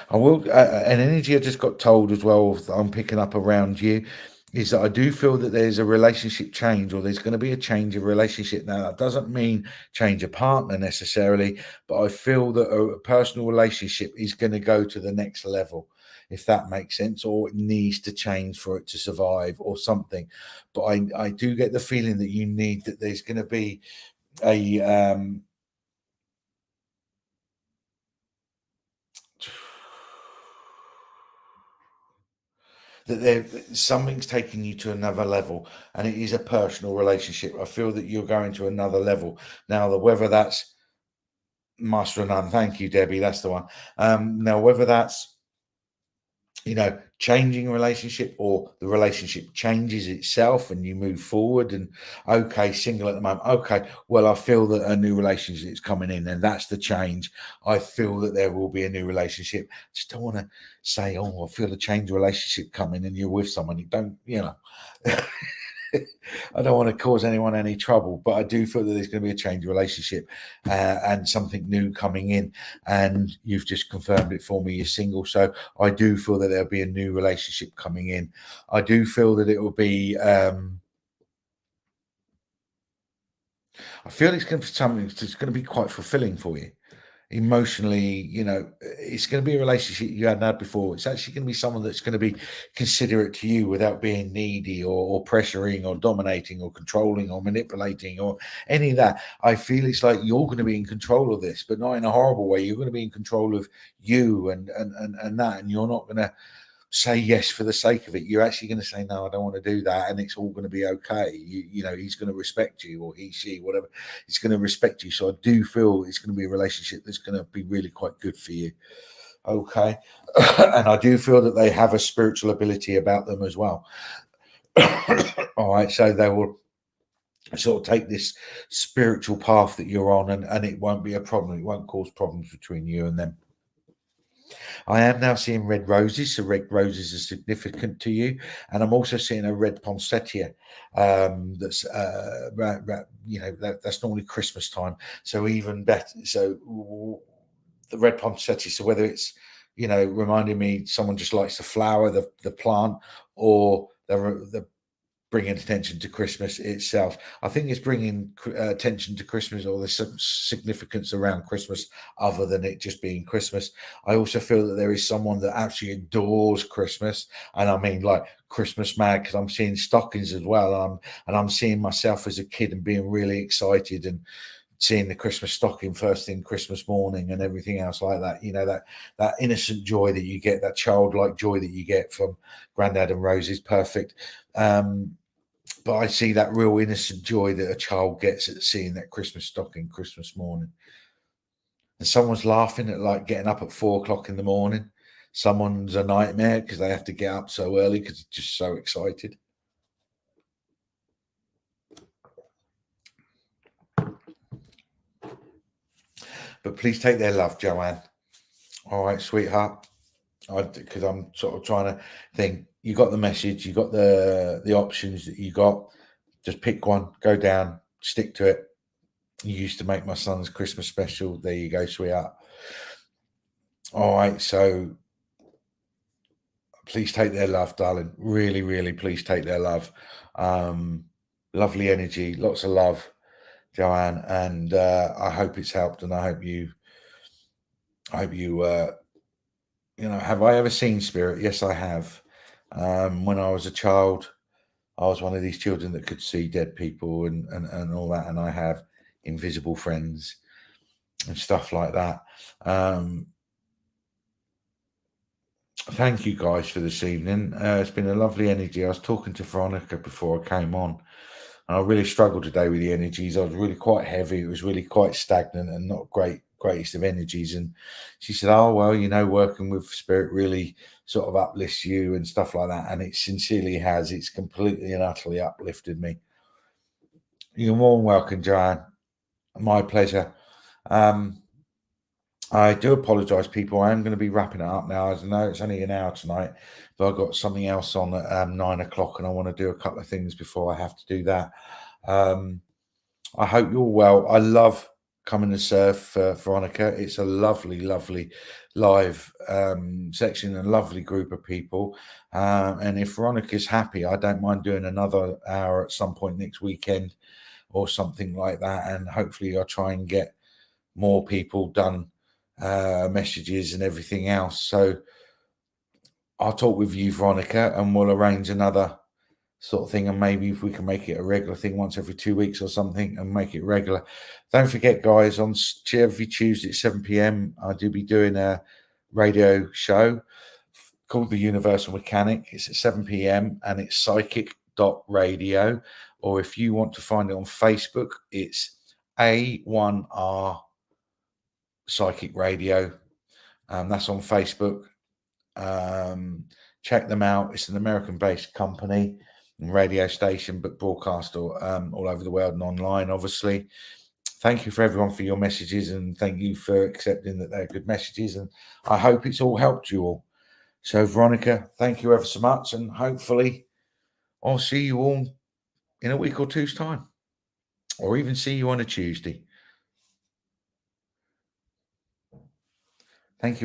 I will, an energy I just got told as well, I'm picking up around you, is that I do feel that there's a relationship change, or there's going to be a change of relationship. Now, that doesn't mean change a partner necessarily, but I feel that a personal relationship is going to go to the next level, if that makes sense, or it needs to change for it to survive or something. But I do get the feeling that there's going to be a, that something's taking you to another level, and it is a personal relationship. I feel that you're going to another level now. Whether that's master of none, thank you, Debbie, that's the one. Now, whether that's changing a relationship, or the relationship changes itself and you move forward, and okay, single at the moment, okay, well, I feel that a new relationship is coming in, and that's the change. I feel that there will be a new relationship. Just don't want to say, oh, I feel a change relationship coming, and you're with someone you don't, I don't want to cause anyone any trouble, but I do feel that there's going to be a change of relationship, and something new coming in. And you've just confirmed it for me. You're single, so I do feel that there'll be a new relationship coming in. I do feel that it will be. I feel it's going to be something that's going to be quite fulfilling for you emotionally. It's going to be a relationship you hadn't had before. It's actually going to be someone that's going to be considerate to you without being needy, or pressuring, or dominating, or controlling, or manipulating, or any of that. I feel it's like you're going to be in control of this, but not in a horrible way. You're going to be in control of you, and that, and you're not going to say yes for the sake of it. You're actually going to say, no, I don't want to do that, and it's all going to be okay. He's going to respect you, or he, she, whatever. He's going to respect you. So I do feel it's going to be a relationship that's going to be really quite good for you. Okay. And I do feel that they have a spiritual ability about them as well. All right. So they will sort of take this spiritual path that you're on, and it won't be a problem. It won't cause problems between you and them. I am now seeing red roses, so red roses are significant to you, and I'm also seeing a red poinsettia. That's that's normally Christmas time, so even better. So the red poinsettia. So whether it's, reminding me someone just likes the flower, the plant, or the bringing attention to Christmas itself. I think it's bringing attention to Christmas, or there's some significance around Christmas other than it just being Christmas. I also feel that there is someone that actually adores Christmas, and I mean like Christmas mad, because I'm seeing stockings as well. And I'm seeing myself as a kid and being really excited and seeing the Christmas stocking first thing Christmas morning and everything else like that. That innocent joy that you get, that childlike joy that you get from Grandad and Rose is perfect. But I see that real innocent joy that a child gets at seeing that Christmas stocking Christmas morning. And someone's laughing at like getting up at 4 o'clock in the morning. Someone's a nightmare because they have to get up so early because they're just so excited. But please take their love, Joanne. All right, sweetheart. Because I'm sort of trying to think. You got the message. You got the options that you got. Just pick one. Go down. Stick to it. You used to make my son's Christmas special. There you go, sweetheart. All right, so please take their love, darling. Really, really, please take their love. Lovely energy, lots of love, Joanne, and I hope it's helped, and I hope you, have I ever seen spirit? Yes, I have. When I was a child, I was one of these children that could see dead people and all that, and I have invisible friends and stuff like that. Thank you guys for this evening. It's been a lovely energy. I was talking to Veronica before I came on, and I really struggled today with the energies. I was really quite heavy. It was really quite stagnant and not greatest of energies. And she said, "Oh well, working with spirit really sort of uplifts you and stuff like that." And it sincerely has. It's completely and utterly uplifted me. You're more than welcome, Joanne. My pleasure. I do apologise, people. I am going to be wrapping it up now. As I know it's only an hour tonight, but I've got something else on at 9 o'clock, and I want to do a couple of things before I have to do that. I hope you're well. I love coming to surf, Veronica. It's a lovely, lovely live section and lovely group of people. And if Veronica's happy, I don't mind doing another hour at some point next weekend or something like that. And hopefully I'll try and get more people done messages and everything else. So I'll talk with you, Veronica, and we'll arrange another sort of thing, and maybe if we can make it a regular thing once every 2 weeks or something and make it regular. Don't forget, guys, on every Tuesday at 7 p.m. I do be doing a radio show called The Universal Mechanic. It's at 7 p.m. and it's psychic.radio, or if you want to find it on Facebook, it's A1R Psychic Radio. That's on Facebook. Check them out. It's an American-based company and radio station, but broadcast all over the world and online, obviously. Thank you for everyone for your messages, and thank you for accepting that they're good messages, and I hope it's all helped you all. So, Veronica, thank you ever so much, and hopefully I'll see you all in a week or two's time, or even see you on a Tuesday. Thank you.